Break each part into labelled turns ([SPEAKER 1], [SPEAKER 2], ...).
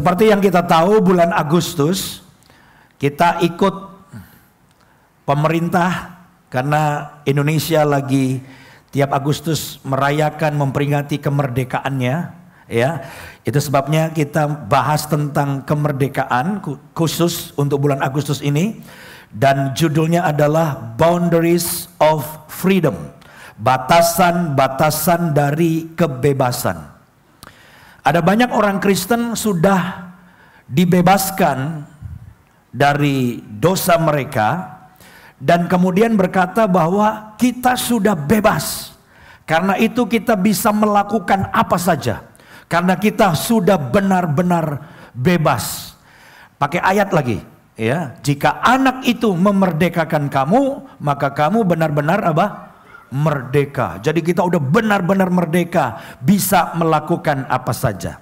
[SPEAKER 1] Seperti yang kita tahu, bulan Agustus kita ikut pemerintah karena Indonesia lagi tiap Agustus merayakan, memperingati kemerdekaannya, ya. Itu sebabnya kita bahas tentang kemerdekaan khusus untuk bulan Agustus ini, dan judulnya adalah Boundaries of Freedom, batasan-batasan dari kebebasan. Ada banyak orang Kristen sudah dibebaskan dari dosa mereka dan kemudian berkata bahwa kita sudah bebas. Karena itu kita bisa melakukan apa saja. Karena kita sudah benar-benar bebas. Pakai ayat lagi, ya. Jika anak itu memerdekakan kamu, maka kamu benar-benar apa? Merdeka. Jadi kita udah benar-benar merdeka, bisa melakukan apa saja.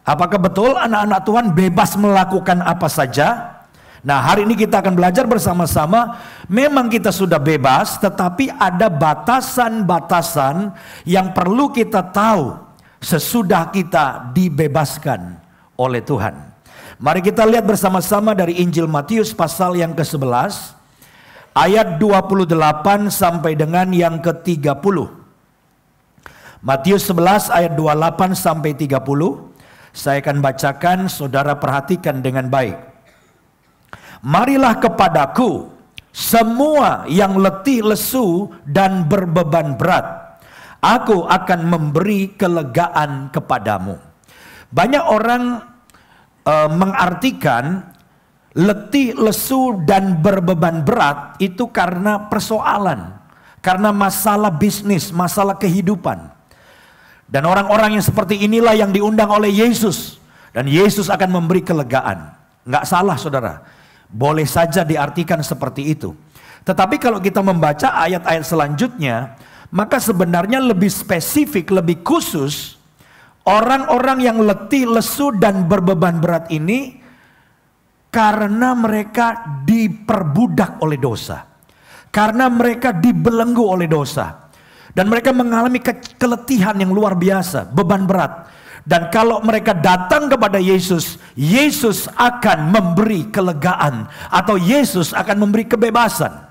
[SPEAKER 1] Apakah betul anak-anak Tuhan bebas melakukan apa saja? Nah, hari ini kita akan belajar bersama-sama. Memang kita sudah bebas, tetapi ada batasan-batasan yang perlu kita tahu sesudah kita dibebaskan oleh Tuhan. Mari kita lihat bersama-sama dari Injil Matius pasal yang ke-11, ayat 28 sampai dengan yang ke-30. Matius 11 ayat 28 sampai 30. Saya akan bacakan, saudara perhatikan dengan baik. Marilah kepadaku semua yang letih lesu dan berbeban berat, aku akan memberi kelegaan kepadamu. Banyak orang mengartikan letih lesu dan berbeban berat itu karena persoalan, karena masalah bisnis, masalah kehidupan. Dan orang-orang yang seperti inilah yang diundang oleh Yesus, dan Yesus akan memberi kelegaan. Nggak salah, saudara. Boleh saja diartikan seperti itu. Tetapi kalau kita membaca ayat-ayat selanjutnya, maka sebenarnya lebih spesifik, lebih khusus, orang-orang yang letih, lesu, dan berbeban berat ini karena mereka diperbudak oleh dosa. Karena mereka dibelenggu oleh dosa. Dan mereka mengalami keletihan yang luar biasa, beban berat. Dan kalau mereka datang kepada Yesus, Yesus akan memberi kelegaan, atau Yesus akan memberi kebebasan.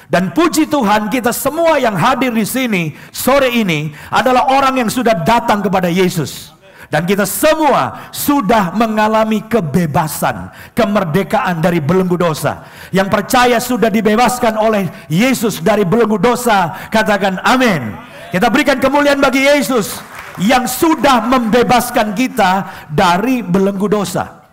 [SPEAKER 1] Dan puji Tuhan, kita semua yang hadir di sini sore ini adalah orang yang sudah datang kepada Yesus. Dan kita semua sudah mengalami kebebasan, kemerdekaan dari belenggu dosa. Yang percaya sudah dibebaskan oleh Yesus dari belenggu dosa, katakan amin. Kita berikan kemuliaan bagi Yesus yang sudah membebaskan kita dari belenggu dosa.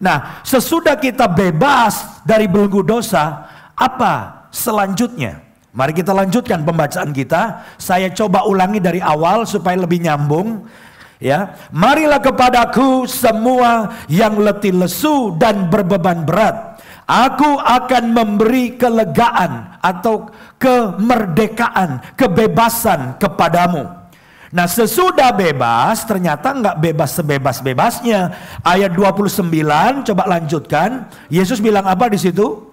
[SPEAKER 1] Nah, sesudah kita bebas dari belenggu dosa, apa selanjutnya? Mari kita lanjutkan pembacaan kita. Saya coba ulangi dari awal supaya lebih nyambung. Ya, marilah kepadaku semua yang letih lesu dan berbeban berat. Aku akan memberi kelegaan atau kemerdekaan, kebebasan kepadamu. Nah, sesudah bebas, ternyata nggak bebas sebebas-bebasnya. Ayat 29, coba lanjutkan. Yesus bilang apa di situ?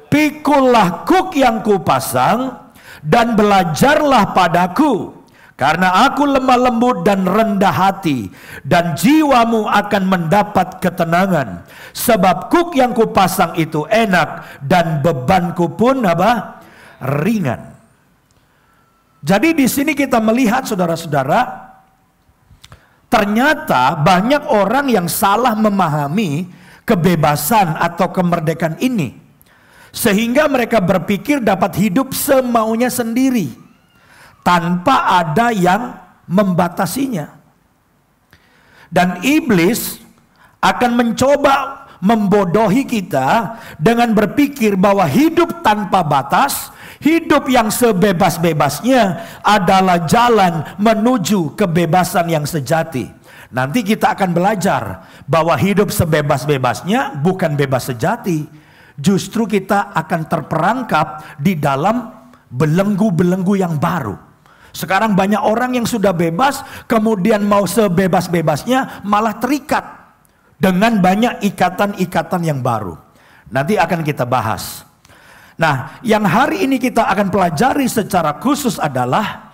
[SPEAKER 1] Pikulah kuk yang kupasang dan belajarlah padaku, karena aku lemah lembut dan rendah hati, dan jiwamu akan mendapat ketenangan. Sebab kuk yang kupasang itu enak dan bebanku pun apa? Ringan. Jadi di sini kita melihat, saudara-saudara, ternyata banyak orang yang salah memahami kebebasan atau kemerdekaan ini, sehingga mereka berpikir dapat hidup semaunya sendiri tanpa ada yang membatasinya. Dan iblis akan mencoba membodohi kita dengan berpikir bahwa hidup tanpa batas, hidup yang sebebas-bebasnya adalah jalan menuju kebebasan yang sejati. Nanti kita akan belajar bahwa hidup sebebas-bebasnya bukan bebas sejati. Justru kita akan terperangkap di dalam belenggu-belenggu yang baru. Sekarang banyak orang yang sudah bebas, kemudian mau sebebas-bebasnya malah terikat dengan banyak ikatan-ikatan yang baru. Nanti akan kita bahas. Nah, yang hari ini kita akan pelajari secara khusus adalah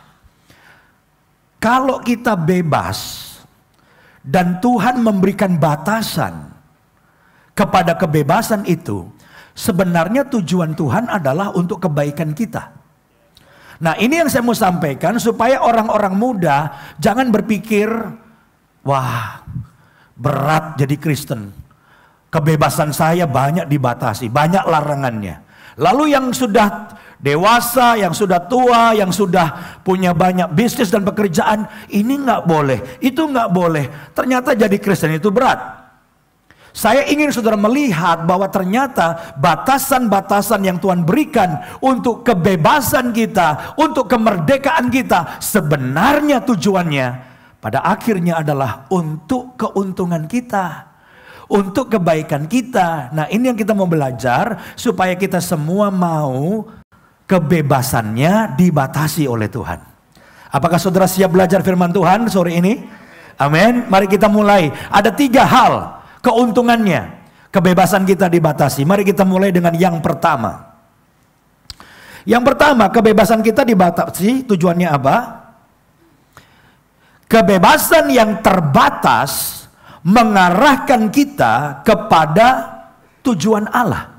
[SPEAKER 1] kalau kita bebas dan Tuhan memberikan batasan kepada kebebasan itu, sebenarnya tujuan Tuhan adalah untuk kebaikan kita. Nah, ini yang saya mau sampaikan supaya orang-orang muda jangan berpikir, wah, berat jadi Kristen. Kebebasan saya banyak dibatasi, banyak larangannya. Lalu yang sudah dewasa, yang sudah tua, yang sudah punya banyak bisnis dan pekerjaan, ini nggak boleh, itu nggak boleh. Ternyata jadi Kristen itu berat. Saya ingin saudara melihat bahwa ternyata batasan-batasan yang Tuhan berikan untuk kebebasan kita, untuk kemerdekaan kita, sebenarnya tujuannya pada akhirnya adalah untuk keuntungan kita, untuk kebaikan kita. Nah, ini yang kita mau belajar supaya kita semua mau kebebasannya dibatasi oleh Tuhan. Apakah saudara siap belajar firman Tuhan sore ini? Amin. Mari kita mulai. Ada 3 hal keuntungannya kebebasan kita dibatasi. Mari kita mulai dengan yang pertama. Yang pertama, kebebasan kita dibatasi tujuannya apa? Kebebasan yang terbatas mengarahkan kita kepada tujuan Allah.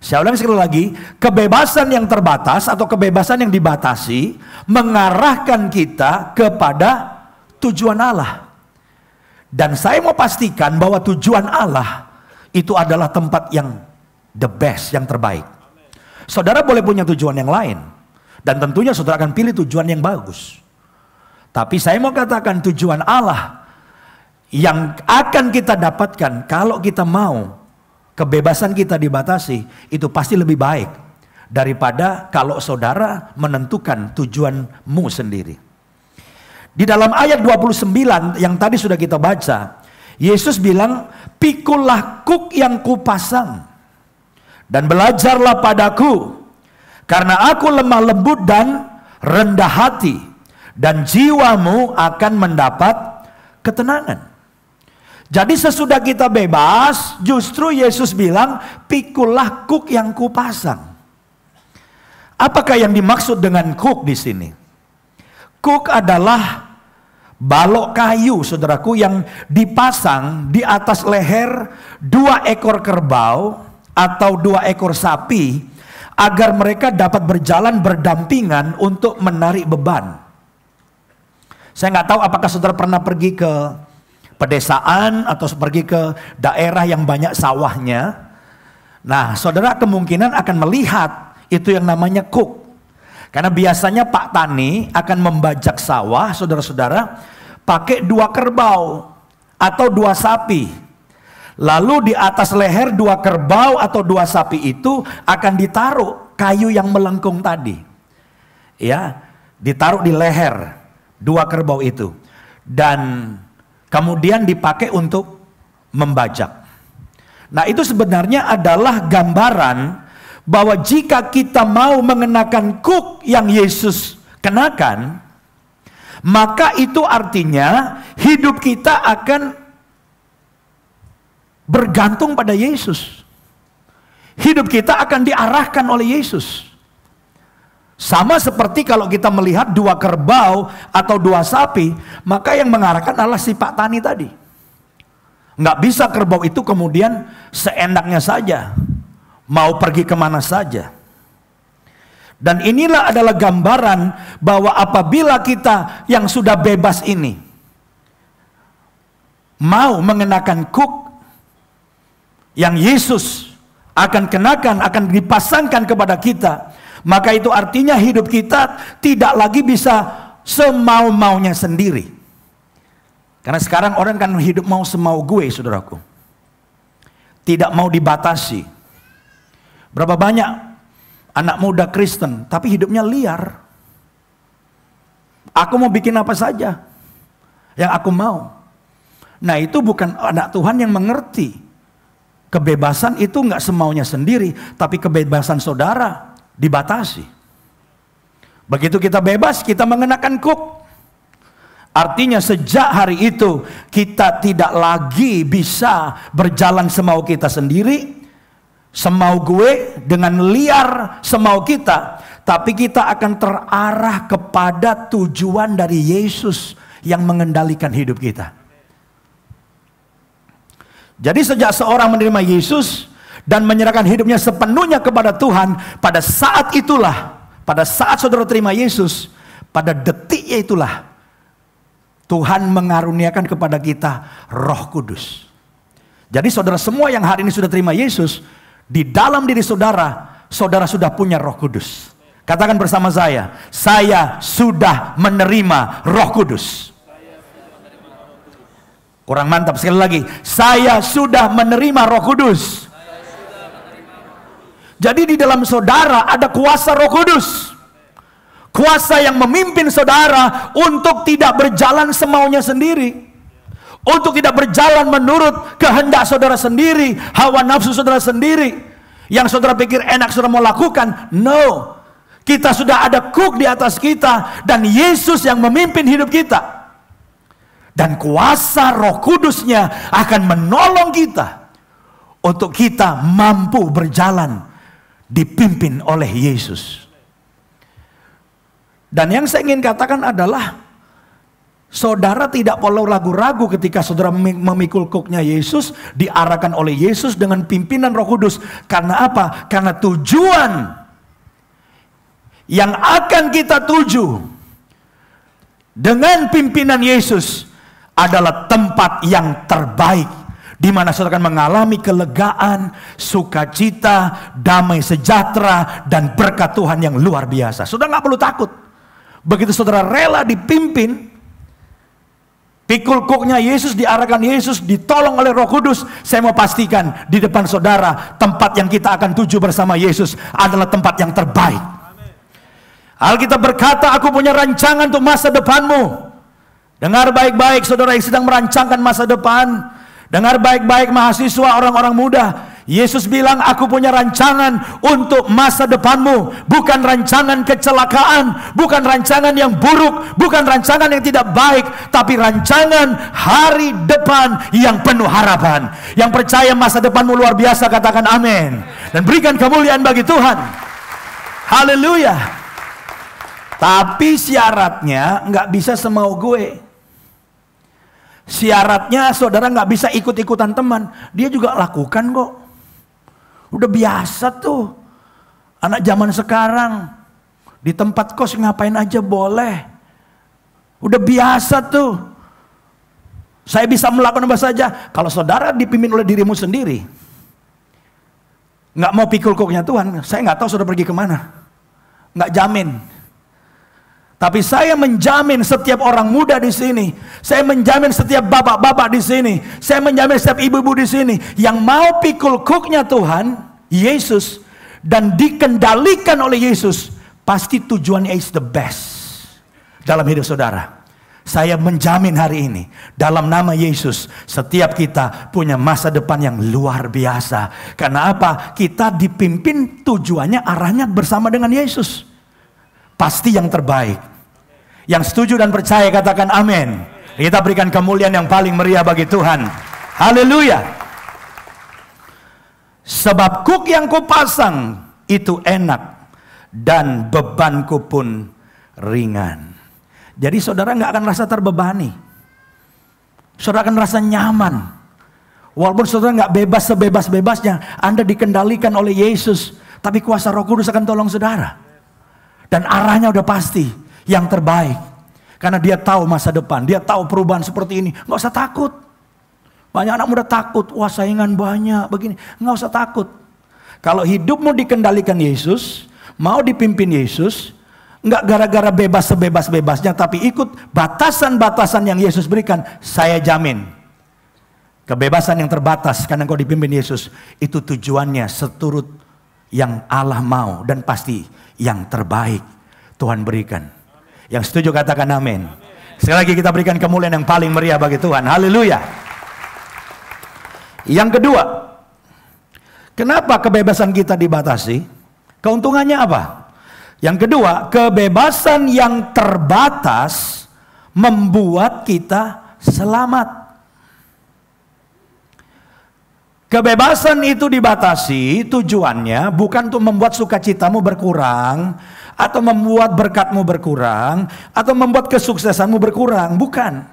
[SPEAKER 1] Saya ulang sekali lagi, kebebasan yang terbatas atau kebebasan yang dibatasi mengarahkan kita kepada tujuan Allah. Dan saya mau pastikan bahwa tujuan Allah itu adalah tempat yang the best, yang terbaik. Saudara boleh punya tujuan yang lain, dan tentunya saudara akan pilih tujuan yang bagus. Tapi saya mau katakan tujuan Allah yang akan kita dapatkan kalau kita mau kebebasan kita dibatasi, itu pasti lebih baik daripada kalau saudara menentukan tujuanmu sendiri. Di dalam ayat 29 yang tadi sudah kita baca, Yesus bilang, "Pikulah kuk yang kupasang dan belajarlah padaku, karena aku lemah lembut dan rendah hati, dan jiwamu akan mendapat ketenangan." Jadi sesudah kita bebas, justru Yesus bilang, "Pikulah kuk yang kupasang." Apakah yang dimaksud dengan kuk di sini? Kuk adalah balok kayu, saudaraku, yang dipasang di atas leher 2 ekor kerbau atau 2 ekor sapi agar mereka dapat berjalan berdampingan untuk menarik beban. Saya nggak tahu apakah saudara pernah pergi ke pedesaan atau pergi ke daerah yang banyak sawahnya. Nah, saudara kemungkinan akan melihat itu yang namanya kuk. Karena biasanya Pak Tani akan membajak sawah, saudara-saudara, pakai 2 kerbau atau 2 sapi. Lalu di atas leher 2 kerbau atau 2 sapi itu akan ditaruh kayu yang melengkung tadi. Ya, ditaruh di leher 2 kerbau itu. Dan kemudian dipakai untuk membajak. Nah, itu sebenarnya adalah gambaran bahwa jika kita mau mengenakan kuk yang Yesus kenakan, maka itu artinya hidup kita akan bergantung pada Yesus. Hidup kita akan diarahkan oleh Yesus. Sama seperti kalau kita melihat 2 kerbau atau 2 sapi, maka yang mengarahkan adalah si Pak Tani tadi. Nggak bisa kerbau itu kemudian seenaknya saja mau pergi kemana saja. Dan inilah adalah gambaran bahwa apabila kita yang sudah bebas ini mau mengenakan kuk yang Yesus akan kenakan, akan dipasangkan kepada kita, maka itu artinya hidup kita tidak lagi bisa semau-maunya sendiri. Karena sekarang orang kan hidup mau semau gue, saudaraku. Tidak mau dibatasi. Berapa banyak anak muda Kristen tapi hidupnya liar. Aku mau bikin apa saja yang aku mau. Nah, itu bukan anak Tuhan yang mengerti. Kebebasan itu nggak semaunya sendiri, tapi kebebasan saudara dibatasi. Begitu kita bebas, kita mengenakan kuk. Artinya sejak hari itu kita tidak lagi bisa berjalan semau kita sendiri, semau gue, dengan liar semau kita, tapi kita akan terarah kepada tujuan dari Yesus yang mengendalikan hidup kita. Jadi sejak seorang menerima Yesus dan menyerahkan hidupnya sepenuhnya kepada Tuhan, pada saat itulah, pada saat saudara terima Yesus, pada detiknya itulah Tuhan mengaruniakan kepada kita Roh Kudus. Jadi saudara semua yang hari ini sudah terima Yesus, di dalam diri saudara, saudara sudah punya Roh Kudus. Katakan bersama saya sudah menerima Roh Kudus. Kurang mantap sekali lagi, saya sudah menerima Roh Kudus. Jadi di dalam saudara ada kuasa Roh Kudus. Kuasa yang memimpin saudara untuk tidak berjalan semaunya sendiri. Untuk tidak berjalan menurut kehendak saudara sendiri, hawa nafsu saudara sendiri. Yang saudara pikir enak saudara mau lakukan. No. Kita sudah ada Cook di atas kita. Dan Yesus yang memimpin hidup kita. Dan kuasa Roh Kudusnya akan menolong kita untuk kita mampu berjalan dipimpin oleh Yesus. Dan yang saya ingin katakan adalah saudara tidak perlu ragu-ragu ketika saudara memikul Cooknya Yesus, diarahkan oleh Yesus dengan pimpinan Roh Kudus. Karena apa? Karena tujuan yang akan kita tuju dengan pimpinan Yesus adalah tempat yang terbaik, di mana saudara akan mengalami kelegaan, sukacita, damai sejahtera, dan berkat Tuhan yang luar biasa. Saudara nggak perlu takut. Begitu saudara rela dipimpin, pikul Cooknya Yesus, diarahkan Yesus, ditolong oleh Roh Kudus, saya mau pastikan di depan saudara, tempat yang kita akan tuju bersama Yesus adalah tempat yang terbaik. Alkitab berkata, aku punya rancangan untuk masa depanmu. Dengar baik-baik saudara yang sedang merancangkan masa depan. Dengar baik-baik mahasiswa, orang-orang muda. Yesus bilang, aku punya rancangan untuk masa depanmu. Bukan rancangan kecelakaan, bukan rancangan yang buruk, bukan rancangan yang tidak baik, tapi rancangan hari depan yang penuh harapan. Yang percaya masa depanmu luar biasa, katakan amin. Dan berikan kemuliaan bagi Tuhan. Haleluya. Tapi syaratnya nggak bisa semau gue. Syaratnya saudara nggak bisa ikut-ikutan teman. Dia juga lakukan kok. Udah biasa tuh. Anak zaman sekarang di tempat kos ngapain aja boleh. Udah biasa tuh. Saya bisa melakukan apa saja. Kalau saudara dipimpin oleh dirimu sendiri, nggak mau pikul Cooknya Tuhan, saya nggak tahu saudara pergi kemana. Nggak jamin. Tapi saya menjamin setiap orang muda di sini, saya menjamin setiap bapak-bapak di sini, saya menjamin setiap ibu-ibu di sini yang mau pikul Cooknya Tuhan, Yesus, dan dikendalikan oleh Yesus, pasti tujuannya is the best dalam hidup saudara. Saya menjamin hari ini, dalam nama Yesus, setiap kita punya masa depan yang luar biasa. Karena apa? Kita dipimpin tujuannya, arahnya bersama dengan Yesus. Pasti yang terbaik. Yang setuju dan percaya katakan amin. Kita berikan kemuliaan yang paling meriah bagi Tuhan. Haleluya. Sebab Cook yang kupasang itu enak dan bebanku pun ringan. Jadi saudara nggak akan rasa terbebani. Saudara akan rasa nyaman. Walaupun saudara nggak bebas sebebas-bebasnya, Anda dikendalikan oleh Yesus, tapi kuasa Roh Kudus akan tolong saudara. Dan arahnya udah pasti yang terbaik. Karena dia tahu masa depan, dia tahu perubahan seperti ini. Nggak usah takut. Banyak anak muda takut, wah saingan banyak begini. Nggak usah takut. Kalau hidupmu dikendalikan Yesus, mau dipimpin Yesus, nggak gara-gara bebas sebebas-bebasnya, tapi ikut batasan-batasan yang Yesus berikan, saya jamin kebebasan yang terbatas karena kau dipimpin Yesus, itu tujuannya seturut yang Allah mau dan pasti yang terbaik Tuhan berikan. Yang setuju katakan amin. Sekali lagi kita berikan kemuliaan yang paling meriah bagi Tuhan. Haleluya. Yang kedua, kenapa kebebasan kita dibatasi? Keuntungannya apa? Yang kedua, kebebasan yang terbatas membuat kita selamat. Kebebasan itu dibatasi, tujuannya bukan untuk membuat sukacitamu berkurang, atau membuat berkatmu berkurang, atau membuat kesuksesanmu berkurang, bukan.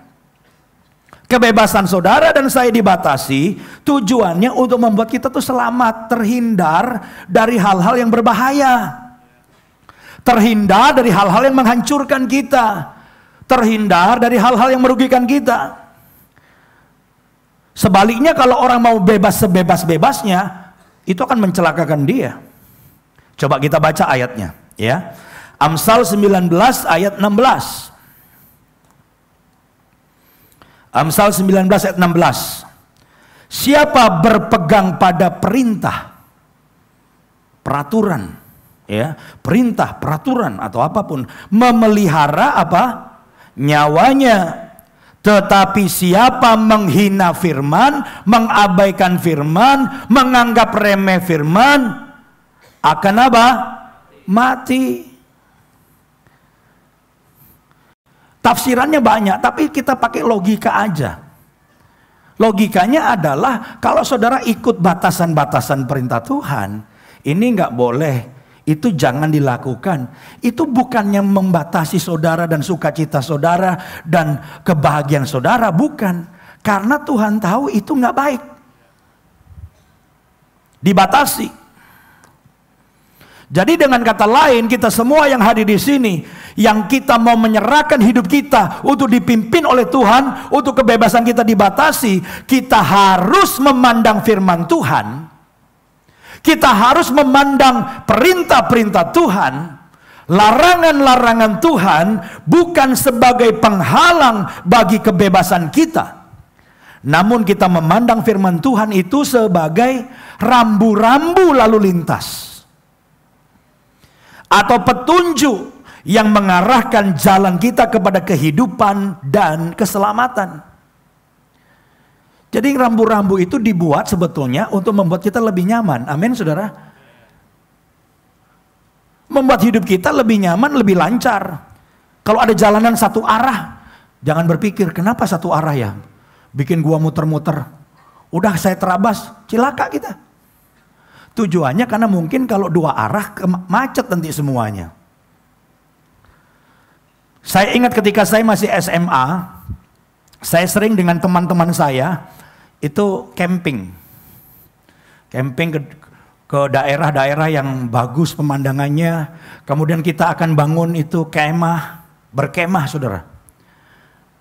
[SPEAKER 1] Kebebasan saudara dan saya dibatasi, tujuannya untuk membuat kita tuh selamat, terhindar dari hal-hal yang berbahaya. Terhindar dari hal-hal yang menghancurkan kita. Terhindar dari hal-hal yang merugikan kita. Sebaliknya kalau orang mau bebas sebebas-bebasnya, itu akan mencelakakan dia. Coba kita baca ayatnya, ya. Amsal 19 ayat 16. Amsal 19 ayat 16. Siapa berpegang pada perintah, peraturan, ya, perintah, peraturan atau apapun, memelihara apa? Nyawanya. Tetapi siapa menghina firman, mengabaikan firman, menganggap remeh firman, akan apa? Mati. Tafsirannya banyak, tapi kita pakai logika aja. Logikanya adalah kalau saudara ikut batasan-batasan perintah Tuhan, ini nggak boleh, itu jangan dilakukan. Itu bukannya membatasi saudara dan sukacita saudara dan kebahagiaan saudara, bukan. Karena Tuhan tahu itu nggak baik. Dibatasi. Jadi dengan kata lain, kita semua yang hadir di sini, yang kita mau menyerahkan hidup kita untuk dipimpin oleh Tuhan, untuk kebebasan kita dibatasi, kita harus memandang firman Tuhan. Kita harus memandang perintah-perintah Tuhan, larangan-larangan Tuhan bukan sebagai penghalang bagi kebebasan kita. Namun kita memandang firman Tuhan itu sebagai rambu-rambu lalu lintas. Atau petunjuk yang mengarahkan jalan kita kepada kehidupan dan keselamatan. Jadi rambu-rambu itu dibuat sebetulnya untuk membuat kita lebih nyaman. Amin, saudara. Membuat hidup kita lebih nyaman, lebih lancar. Kalau ada jalanan satu arah, jangan berpikir kenapa satu arah ya, bikin gua muter-muter. Udah saya terabas, cilaka kita. Tujuannya karena mungkin kalau dua arah macet nanti semuanya. Saya ingat ketika saya masih SMA, saya sering dengan teman-teman saya itu camping ke daerah-daerah yang bagus pemandangannya. Kemudian kita akan bangun itu kemah, berkemah saudara.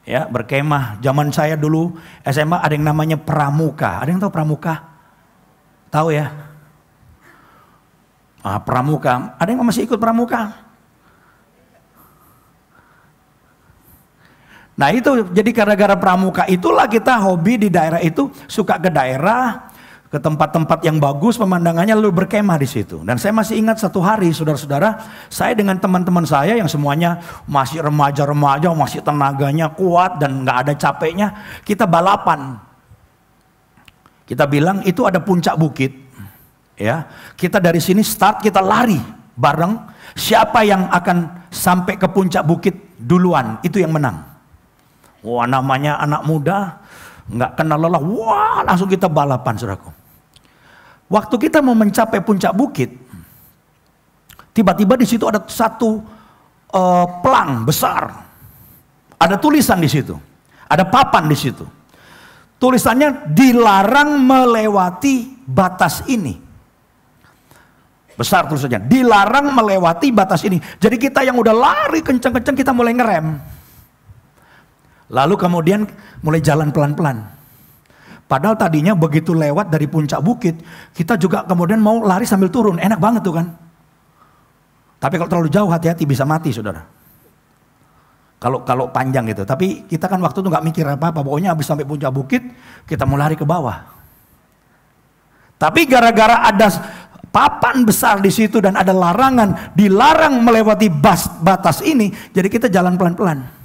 [SPEAKER 1] Ya, berkemah. Zaman saya dulu SMA ada yang namanya pramuka. Ada yang tahu pramuka? Tahu ya? Pramuka. Ada yang masih ikut pramuka? Nah itu jadi gara-gara pramuka itulah kita hobi di daerah itu, suka ke daerah, ke tempat-tempat yang bagus pemandangannya lalu berkemah di situ. Dan saya masih ingat satu hari saudara-saudara, saya dengan teman-teman saya yang semuanya masih remaja-remaja, masih tenaganya kuat dan nggak ada capeknya, kita balapan. Kita bilang itu ada puncak bukit, ya. Kita dari sini start, kita lari bareng. Siapa yang akan sampai ke puncak bukit duluan itu yang menang. Wah, namanya anak muda, nggak kenal lelah. Wah, langsung kita balapan, saudaraku. Waktu kita mau mencapai puncak bukit, tiba-tiba di situ ada satu pelang besar. Ada tulisan di situ, ada papan di situ. Tulisannya dilarang melewati batas ini. Besar tulisannya, dilarang melewati batas ini. Jadi kita yang udah lari kencang-kencang kita mulai ngerem. Lalu kemudian mulai jalan pelan-pelan. Padahal tadinya begitu lewat dari puncak bukit, kita juga kemudian mau lari sambil turun. Enak banget tuh kan. Tapi kalau terlalu jauh hati-hati bisa mati saudara. Kalau panjang gitu. Tapi kita kan waktu itu nggak mikir apa-apa. Pokoknya habis sampai puncak bukit, kita mau lari ke bawah. Tapi gara-gara ada papan besar di situ dan ada larangan, dilarang melewati batas ini, jadi kita jalan pelan-pelan.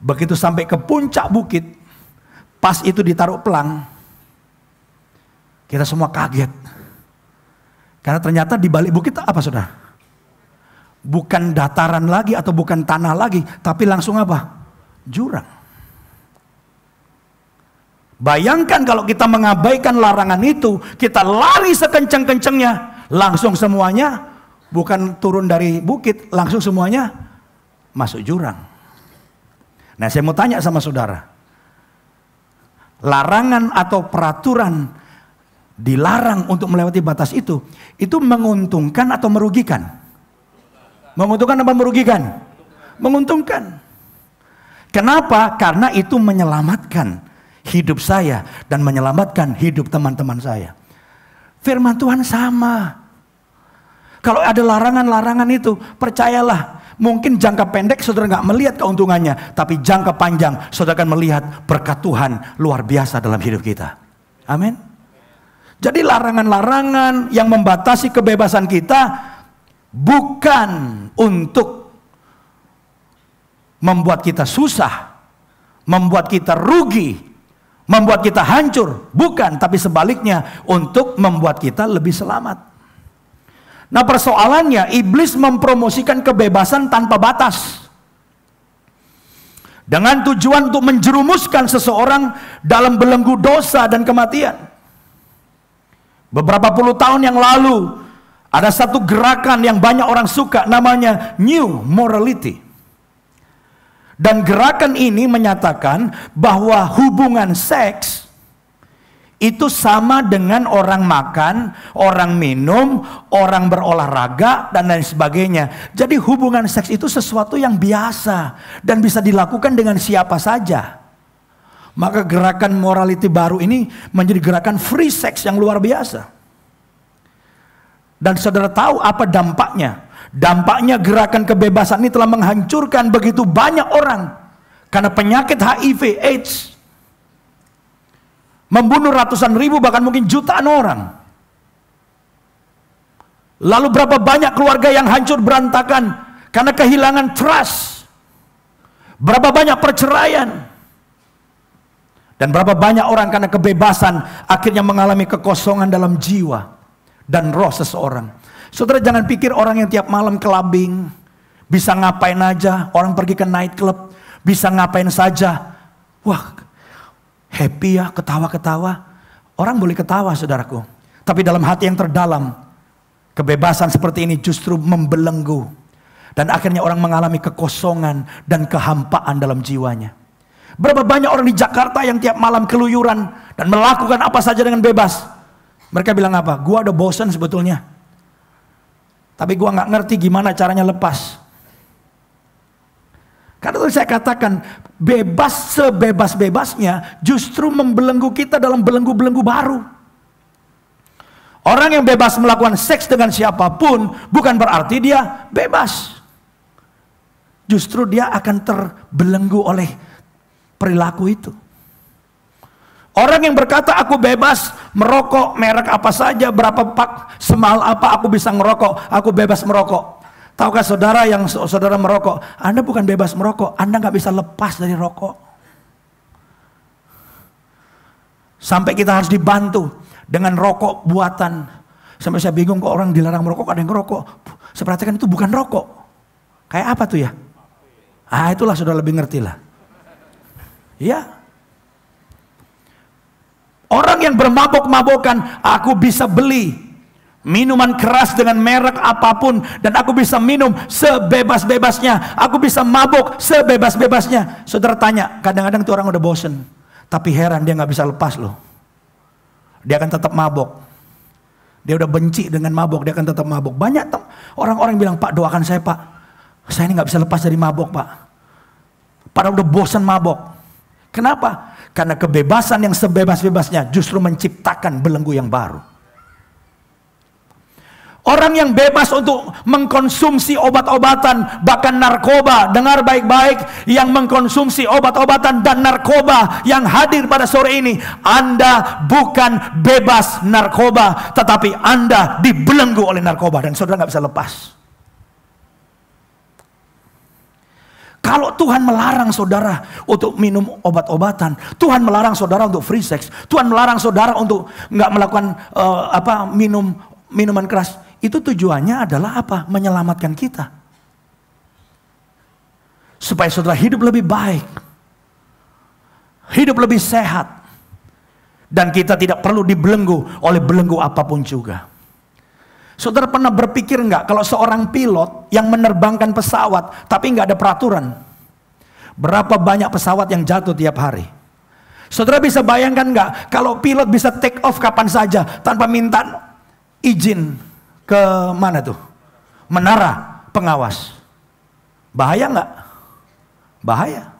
[SPEAKER 1] Begitu sampai ke puncak bukit, pas itu ditaruh pelang, kita semua kaget. Karena ternyata di balik bukit apa saudara? Bukan dataran lagi atau bukan tanah lagi, tapi langsung apa? Jurang. Bayangkan kalau kita mengabaikan larangan itu, kita lari sekencang-kencangnya, langsung semuanya bukan turun dari bukit, langsung semuanya masuk jurang. Nah, saya mau tanya sama saudara, larangan atau peraturan dilarang untuk melewati batas itu menguntungkan atau merugikan? Menguntungkan apa merugikan? Menguntungkan. Kenapa? Karena itu menyelamatkan hidup saya dan menyelamatkan hidup teman-teman saya. Firman Tuhan sama. Kalau ada larangan-larangan itu, percayalah, mungkin jangka pendek saudara nggak melihat keuntungannya, tapi jangka panjang saudara akan melihat berkat Tuhan luar biasa dalam hidup kita. Amin. Jadi larangan-larangan yang membatasi kebebasan kita bukan untuk membuat kita susah, membuat kita rugi, membuat kita hancur. Bukan, tapi sebaliknya untuk membuat kita lebih selamat. Nah, persoalannya iblis mempromosikan kebebasan tanpa batas dengan tujuan untuk menjerumuskan seseorang dalam belenggu dosa dan kematian. Beberapa puluh tahun yang lalu ada satu gerakan yang banyak orang suka, namanya New Morality. Dan gerakan ini menyatakan bahwa hubungan seks itu sama dengan orang makan, orang minum, orang berolahraga, dan lain sebagainya. Jadi hubungan seks itu sesuatu yang biasa dan bisa dilakukan dengan siapa saja. Maka gerakan morality baru ini menjadi gerakan free sex yang luar biasa. Dan saudara tahu apa dampaknya? Dampaknya gerakan kebebasan ini telah menghancurkan begitu banyak orang. Karena penyakit HIV, AIDS membunuh ratusan ribu, bahkan mungkin jutaan orang. Lalu berapa banyak keluarga yang hancur berantakan karena kehilangan trust. Berapa banyak perceraian. Dan berapa banyak orang karena kebebasan akhirnya mengalami kekosongan dalam jiwa dan roh seseorang. Saudara jangan pikir orang yang tiap malam kelabing bisa ngapain aja. Orang pergi ke night club bisa ngapain saja. Wah, happy ya, ketawa-ketawa. Orang boleh ketawa saudaraku, tapi dalam hati yang terdalam kebebasan seperti ini justru membelenggu. Dan akhirnya orang mengalami kekosongan dan kehampaan dalam jiwanya. Berapa banyak orang di Jakarta yang tiap malam keluyuran dan melakukan apa saja dengan bebas. Mereka bilang apa? Gua udah bosan sebetulnya, tapi gua nggak ngerti gimana caranya lepas. Karena itu saya katakan, bebas sebebas-bebasnya justru membelenggu kita dalam belenggu-belenggu baru. Orang yang bebas melakukan seks dengan siapapun bukan berarti dia bebas. Justru dia akan terbelenggu oleh perilaku itu. Orang yang berkata aku bebas merokok merek apa saja, berapa pak, semahal apa aku bisa ngerokok, aku bebas merokok. Tahukah saudara yang saudara merokok, Anda bukan bebas merokok, Anda nggak bisa lepas dari rokok. Sampai kita harus dibantu dengan rokok buatan. Sampai saya bingung kok orang dilarang merokok, ada yang ngerokok. Saya perhatikan itu bukan rokok. Kayak apa tuh ya? Ah, itulah sudah lebih ngerti lah. Ya. Orang yang bermabok-mabokan, aku bisa beli minuman keras dengan merek apapun dan aku bisa minum sebebas-bebasnya. Aku bisa mabok sebebas-bebasnya. Saudara tanya, kadang-kadang tuh orang udah bosen, tapi heran dia nggak bisa lepas loh. Dia akan tetap mabok. Dia udah benci dengan mabok, dia akan tetap mabok. Banyak orang-orang bilang, Pak doakan saya Pak, saya ini nggak bisa lepas dari mabok Pak. Padahal udah bosan mabok. Kenapa? Karena kebebasan yang sebebas-bebasnya justru menciptakan belenggu yang baru. Orang yang bebas untuk mengkonsumsi obat-obatan, bahkan narkoba, dengar baik-baik, yang mengkonsumsi obat-obatan dan narkoba yang hadir pada sore ini, Anda bukan bebas narkoba, tetapi Anda dibelenggu oleh narkoba dan saudara nggak bisa lepas. Kalau Tuhan melarang saudara untuk minum obat-obatan, Tuhan melarang saudara untuk free sex, Tuhan melarang saudara untuk nggak melakukan minum minuman keras, itu tujuannya adalah apa? Menyelamatkan kita, supaya saudara hidup lebih baik, hidup lebih sehat, Dan kita tidak perlu dibelenggu oleh belenggu apapun juga. Saudara pernah berpikir nggak kalau seorang pilot yang menerbangkan pesawat tapi nggak ada peraturan? Berapa banyak pesawat yang jatuh tiap hari? Saudara bisa bayangkan nggak kalau pilot bisa take off kapan saja tanpa minta izin ke mana tuh? Menara pengawas. Bahaya nggak? Bahaya.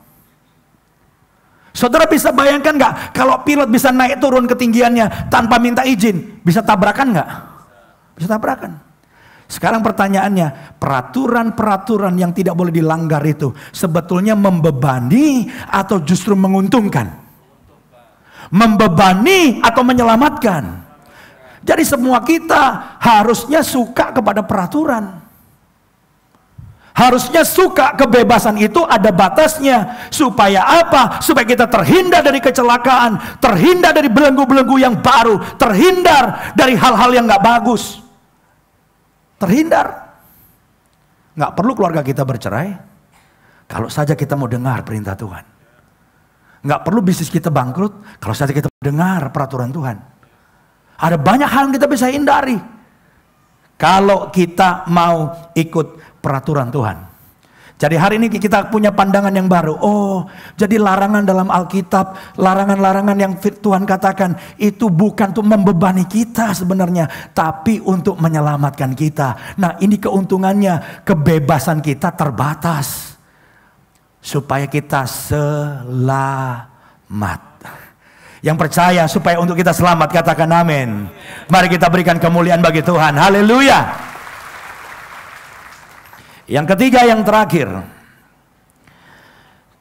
[SPEAKER 1] Saudara bisa bayangkan nggak kalau pilot bisa naik turun ketinggiannya tanpa minta izin, bisa tabrakan nggak? Bisa tabrakan. Sekarang pertanyaannya, peraturan-peraturan yang tidak boleh dilanggar itu sebetulnya membebani atau justru menguntungkan? Membebani atau menyelamatkan? Jadi semua kita harusnya suka kepada peraturan. Harusnya suka kebebasan itu ada batasnya. Supaya apa? Supaya kita terhindar dari kecelakaan, terhindar dari belenggu-belenggu yang baru, terhindar dari hal-hal yang gak bagus. Terhindar. Gak perlu keluarga kita bercerai kalau saja kita mau dengar perintah Tuhan. Gak perlu bisnis kita bangkrut kalau saja kita dengar peraturan Tuhan. Ada banyak hal yang kita bisa hindari kalau kita mau ikut peraturan Tuhan. Jadi hari ini kita punya pandangan yang baru. Oh, jadi larangan dalam Alkitab, larangan-larangan yang Tuhan katakan itu bukan untuk membebani kita sebenarnya, tapi untuk menyelamatkan kita. Nah, ini keuntungannya, kebebasan kita terbatas supaya kita selamat. Yang percaya supaya untuk kita selamat, katakan amin. Mari kita berikan kemuliaan bagi Tuhan. Haleluya. Yang ketiga, yang terakhir,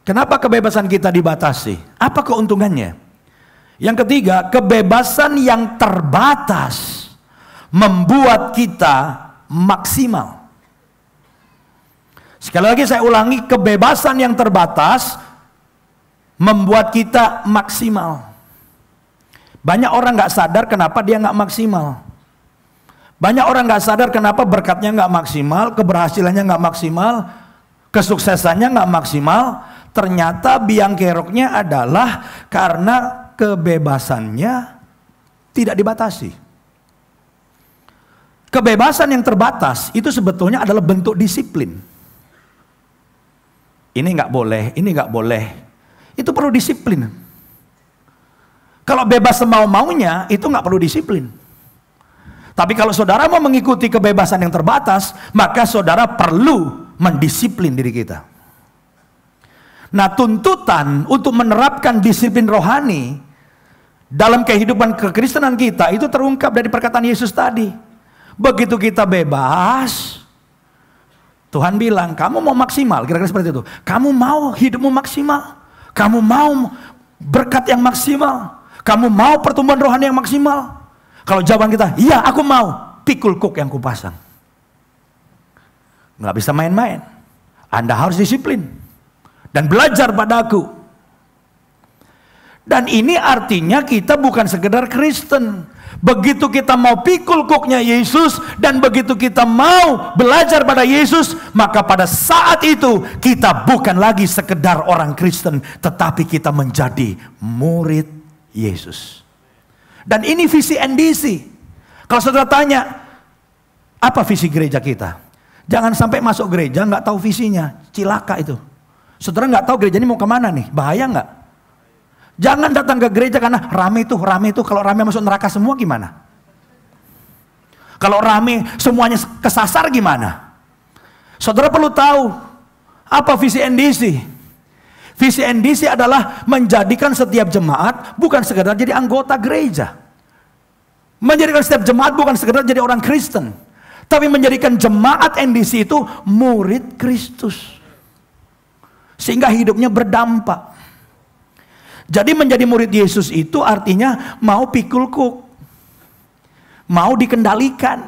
[SPEAKER 1] kenapa kebebasan kita dibatasi? Apa keuntungannya? Yang ketiga, kebebasan yang terbatas membuat kita maksimal. Sekali lagi saya ulangi, kebebasan yang terbatas membuat kita maksimal. Banyak orang gak sadar kenapa dia gak maksimal. Banyak orang gak sadar kenapa berkatnya gak maksimal, keberhasilannya gak maksimal, kesuksesannya gak maksimal. Ternyata biang keroknya adalah karena kebebasannya tidak dibatasi. Kebebasan yang terbatas itu sebetulnya adalah bentuk disiplin. Ini gak boleh, ini gak boleh. Itu perlu disiplin. Kalau bebas semau-maunya itu gak perlu disiplin. Tapi kalau saudara mau mengikuti kebebasan yang terbatas, maka saudara perlu mendisiplin diri kita. Nah, tuntutan untuk menerapkan disiplin rohani dalam kehidupan kekristenan kita itu terungkap dari perkataan Yesus tadi. Begitu kita bebas, Tuhan bilang, kamu mau maksimal, kira-kira seperti itu. Kamu mau hidupmu maksimal, kamu mau berkat yang maksimal, kamu mau pertumbuhan rohani yang maksimal. Kalau jawaban kita, iya aku mau, pikul kuk yang kupasang. Nggak bisa main-main. Anda harus disiplin dan belajar padaku. Dan ini artinya kita bukan sekedar Kristen. Begitu kita mau pikul kuknya Yesus dan begitu kita mau belajar pada Yesus, maka pada saat itu kita bukan lagi sekedar orang Kristen, tetapi kita menjadi murid Yesus. Dan ini visi NDC. Kalau saudara tanya, apa visi gereja kita? Jangan sampai masuk gereja nggak tahu visinya, cilaka itu. Saudara nggak tahu gereja ini mau kemana nih, bahaya nggak? Jangan datang ke gereja karena rame itu. Kalau rame masuk neraka semua gimana? Kalau rame semuanya kesasar gimana? Saudara perlu tahu apa visi NDC. Visi NDC adalah menjadikan setiap jemaat bukan sekedar jadi anggota gereja. Menjadikan setiap jemaat bukan sekedar jadi orang Kristen. Tapi menjadikan jemaat NDC itu murid Kristus. Sehingga hidupnya berdampak. Jadi menjadi murid Yesus itu artinya mau pikul kuk. Mau dikendalikan.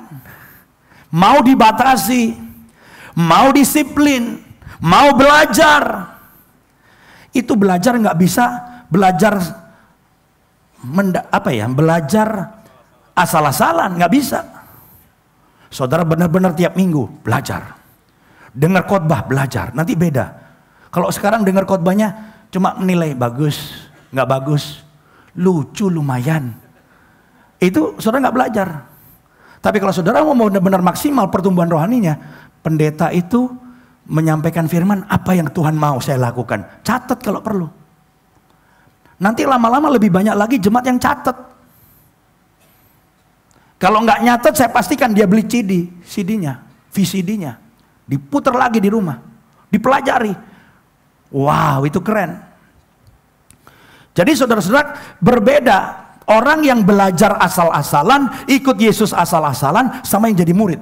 [SPEAKER 1] Mau dibatasi. Mau disiplin. Mau belajar. Itu belajar nggak bisa belajar belajar asal-asalan, nggak bisa. Saudara benar-benar tiap minggu belajar, dengar khotbah belajar, nanti beda. Kalau sekarang dengar khotbahnya cuma menilai bagus, nggak bagus, lucu lumayan. Itu saudara nggak belajar. Tapi kalau saudara mau benar-benar maksimal pertumbuhan rohaninya, pendeta itu menyampaikan firman, apa yang Tuhan mau saya lakukan. Catat kalau perlu. Nanti lama-lama lebih banyak lagi jemaat yang catat. Kalau nggak nyatet, saya pastikan dia beli CD-nya, VCD-nya. Diputar lagi di rumah. Dipelajari. Wow, itu keren. Jadi saudara-saudara, berbeda orang yang belajar asal-asalan, ikut Yesus asal-asalan, sama yang jadi murid.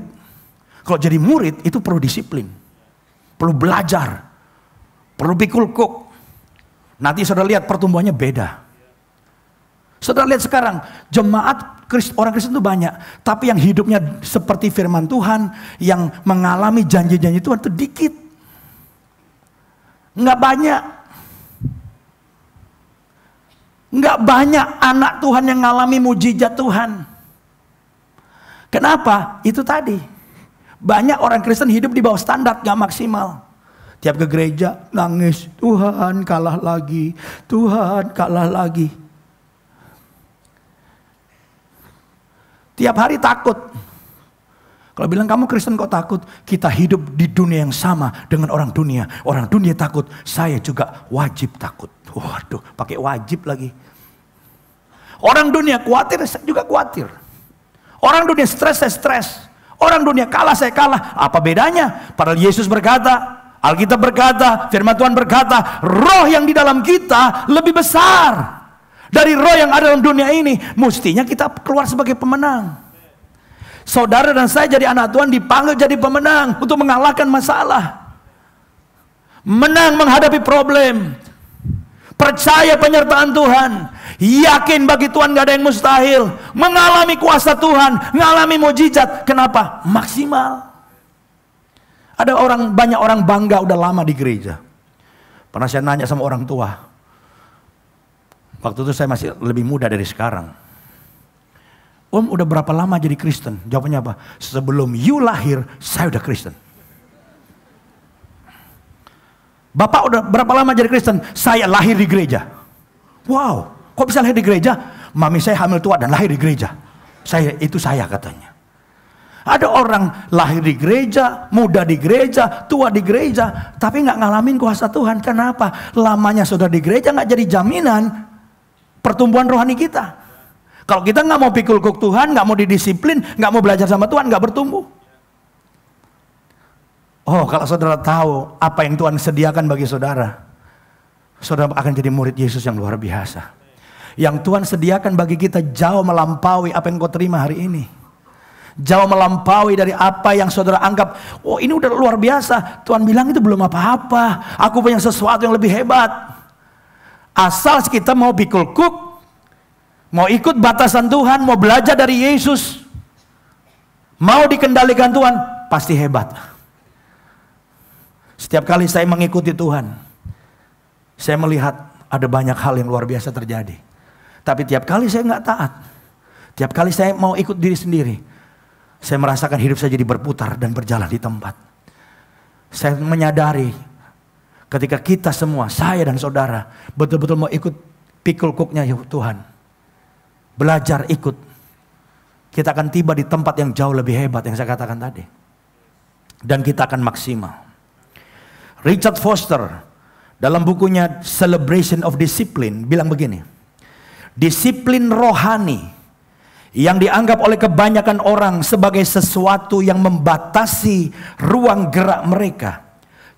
[SPEAKER 1] Kalau jadi murid itu perlu disiplin, perlu belajar, perlu pikul kuk. Nanti saudara lihat pertumbuhannya beda. Saudara lihat sekarang, jemaat orang Kristen itu banyak, tapi yang hidupnya seperti firman Tuhan, yang mengalami janji-janji Tuhan itu dikit. Nggak banyak. Nggak banyak anak Tuhan yang mengalami mujizat Tuhan. Kenapa? Itu tadi. Banyak orang Kristen hidup di bawah standar, nggak maksimal. Tiap ke gereja nangis, Tuhan kalah lagi, Tuhan kalah lagi. Tiap hari takut. Kalau bilang kamu Kristen kok takut? Kita hidup di dunia yang sama dengan orang dunia. Orang dunia takut, saya juga wajib takut. Waduh, pakai wajib lagi. Orang dunia khawatir, saya juga khawatir. Orang dunia stres, saya stres. Orang dunia kalah, saya kalah. Apa bedanya? Padahal Yesus berkata, Alkitab berkata, firman Tuhan berkata, roh yang di dalam kita lebih besar dari roh yang ada dalam dunia ini. Mestinya kita keluar sebagai pemenang. Saudara dan saya jadi anak Tuhan dipanggil jadi pemenang untuk mengalahkan masalah. Menang menghadapi problem. Percaya penyertaan Tuhan. Yakin bagi Tuhan gak ada yang mustahil. Mengalami kuasa Tuhan. Mengalami mujizat. Kenapa? Maksimal. Ada banyak orang bangga udah lama di gereja. Pernah saya nanya sama orang tua. Waktu itu saya masih lebih muda dari sekarang. Om udah berapa lama jadi Kristen? Jawabannya apa? Sebelum you lahir, saya udah Kristen. Bapak udah berapa lama jadi Kristen? Saya lahir di gereja. Wow, kok bisa lahir di gereja? Mami saya hamil tua dan lahir di gereja. Itu saya katanya. Ada orang lahir di gereja, muda di gereja, tua di gereja, tapi nggak ngalamin kuasa Tuhan. Kenapa? Lamanya saudara di gereja nggak jadi jaminan pertumbuhan rohani kita. Kalau kita nggak mau pikul kuk Tuhan, nggak mau didisiplin, nggak mau belajar sama Tuhan, nggak bertumbuh. Oh, kalau saudara tahu apa yang Tuhan sediakan bagi saudara, saudara akan jadi murid Yesus yang luar biasa. Yang Tuhan sediakan bagi kita jauh melampaui apa yang kau terima hari ini. Jauh melampaui dari apa yang saudara anggap, oh ini udah luar biasa. Tuhan bilang itu belum apa-apa. Aku punya sesuatu yang lebih hebat. Asal kita mau pikul kuk, mau ikut batasan Tuhan, mau belajar dari Yesus, mau dikendalikan Tuhan, pasti hebat. Setiap kali saya mengikuti Tuhan, saya melihat ada banyak hal yang luar biasa terjadi. Tapi tiap kali saya nggak taat, tiap kali saya mau ikut diri sendiri, saya merasakan hidup saya jadi berputar dan berjalan di tempat. Saya menyadari ketika kita semua, saya dan saudara, betul-betul mau ikut pikul kuknya Tuhan, belajar ikut, kita akan tiba di tempat yang jauh lebih hebat yang saya katakan tadi. Dan kita akan maksimal. Richard Foster dalam bukunya Celebration of Discipline bilang begini, disiplin rohani yang dianggap oleh kebanyakan orang sebagai sesuatu yang membatasi ruang gerak mereka,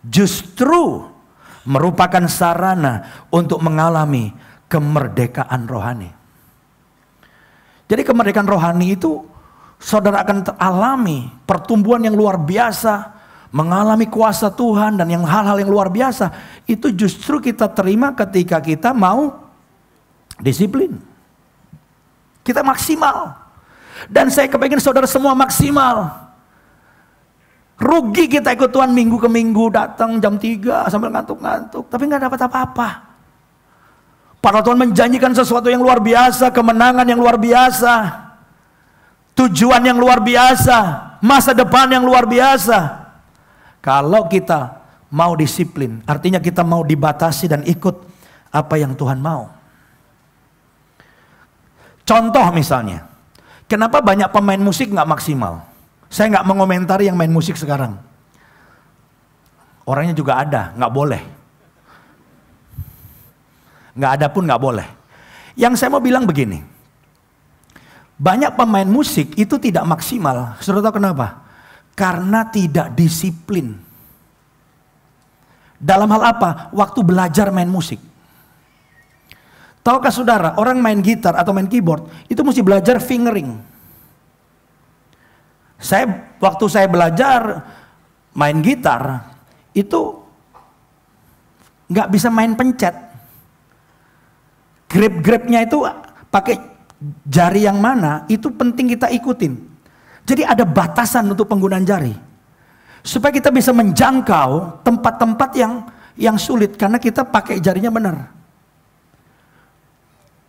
[SPEAKER 1] justru merupakan sarana untuk mengalami kemerdekaan rohani. Jadi kemerdekaan rohani itu saudara akan alami pertumbuhan yang luar biasa, mengalami kuasa Tuhan dan yang hal-hal yang luar biasa. Itu justru kita terima ketika kita mau disiplin. Kita maksimal. Dan saya kepengen saudara semua maksimal. Rugi kita ikut Tuhan minggu ke minggu, datang jam 3 sambil ngantuk-ngantuk, tapi nggak dapat apa-apa. Padahal Tuhan menjanjikan sesuatu yang luar biasa, kemenangan yang luar biasa, tujuan yang luar biasa, masa depan yang luar biasa. Kalau kita mau disiplin, artinya kita mau dibatasi dan ikut apa yang Tuhan mau. Contoh misalnya, kenapa banyak pemain musik nggak maksimal? Saya nggak mengomentari yang main musik sekarang. Orangnya juga ada, nggak boleh. Nggak ada pun nggak boleh. Yang saya mau bilang begini, banyak pemain musik itu tidak maksimal. Saudara tahu kenapa? Karena tidak disiplin. Dalam hal apa? Waktu belajar main musik. Tahukah saudara, orang main gitar atau main keyboard itu mesti belajar fingering. Waktu saya belajar main gitar itu nggak bisa main pencet. Grip-gripnya itu pakai jari yang mana itu penting kita ikutin. Jadi ada batasan untuk penggunaan jari. Supaya kita bisa menjangkau tempat-tempat yang sulit karena kita pakai jarinya benar.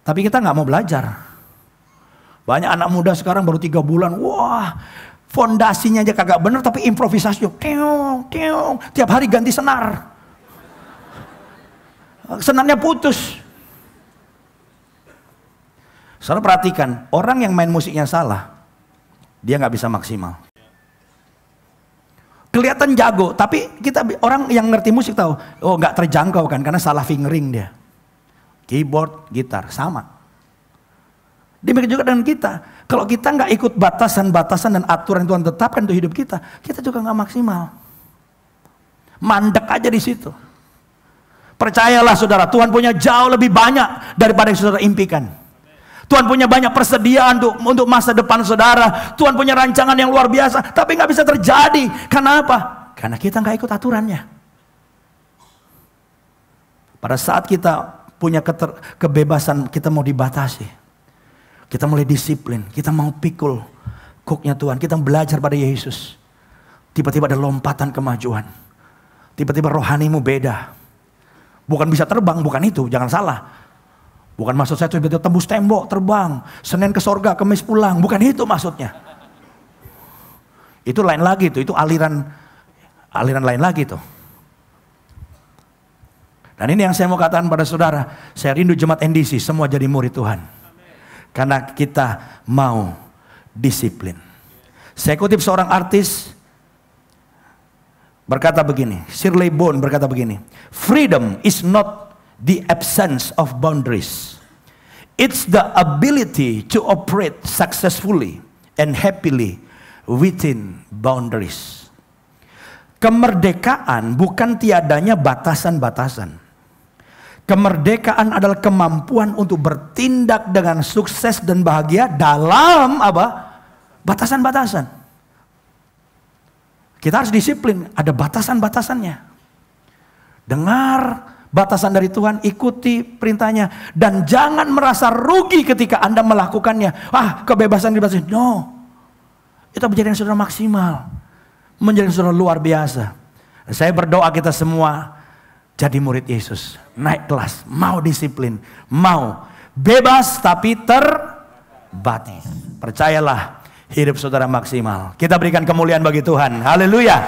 [SPEAKER 1] Tapi kita nggak mau belajar. Banyak anak muda sekarang baru 3 bulan, wah fondasinya aja kagak benar tapi improvisasinya, tiap hari ganti senar. Senarnya putus. Saudara perhatikan, orang yang main musiknya salah, dia nggak bisa maksimal. Kelihatan jago, tapi orang yang ngerti musik tahu, oh nggak terjangkau kan, karena salah fingering dia. Keyboard, gitar, sama. Demikian juga dengan kita. Kalau kita nggak ikut batasan-batasan dan aturan yang Tuhan tetapkan untuk hidup kita, kita juga nggak maksimal. Mandek aja di situ. Percayalah saudara, Tuhan punya jauh lebih banyak daripada yang saudara impikan. Tuhan punya banyak persediaan untuk masa depan saudara. Tuhan punya rancangan yang luar biasa, tapi nggak bisa terjadi. Karena apa? Karena kita nggak ikut aturannya. Pada saat kita punya kebebasan, kita mau dibatasi. Kita mulai disiplin, kita mau pikul cooknya Tuhan, kita belajar pada Yesus. Tiba-tiba ada lompatan kemajuan. Tiba-tiba rohanimu beda. Bukan bisa terbang, bukan itu, jangan salah. Bukan maksud saya tiba-tiba tembus tembok, terbang. Senin ke sorga, Kamis pulang, bukan itu maksudnya. Itu lain lagi tuh, itu aliran lain lagi tuh. Dan ini yang saya mau katakan pada saudara, saya rindu jemaat NDC semua jadi murid Tuhan. Karena kita mau disiplin. Saya kutip seorang artis berkata begini, Shirley Bone berkata begini, freedom is not the absence of boundaries. It's the ability to operate successfully and happily within boundaries. Kemerdekaan bukan tiadanya batasan-batasan. Kemerdekaan adalah kemampuan untuk bertindak dengan sukses dan bahagia dalam apa? Batasan-batasan. Kita harus disiplin, ada batasan-batasannya. Dengar batasan dari Tuhan, ikuti perintahnya, dan jangan merasa rugi ketika Anda melakukannya. Kebebasan dibatasi. No. Itu menjadi saudara maksimal. Menjadi saudara luar biasa. Saya berdoa kita semua jadi murid Yesus, naik kelas, mau disiplin, mau bebas tapi terbatas. Percayalah, hidup saudara maksimal. Kita berikan kemuliaan bagi Tuhan. Haleluya.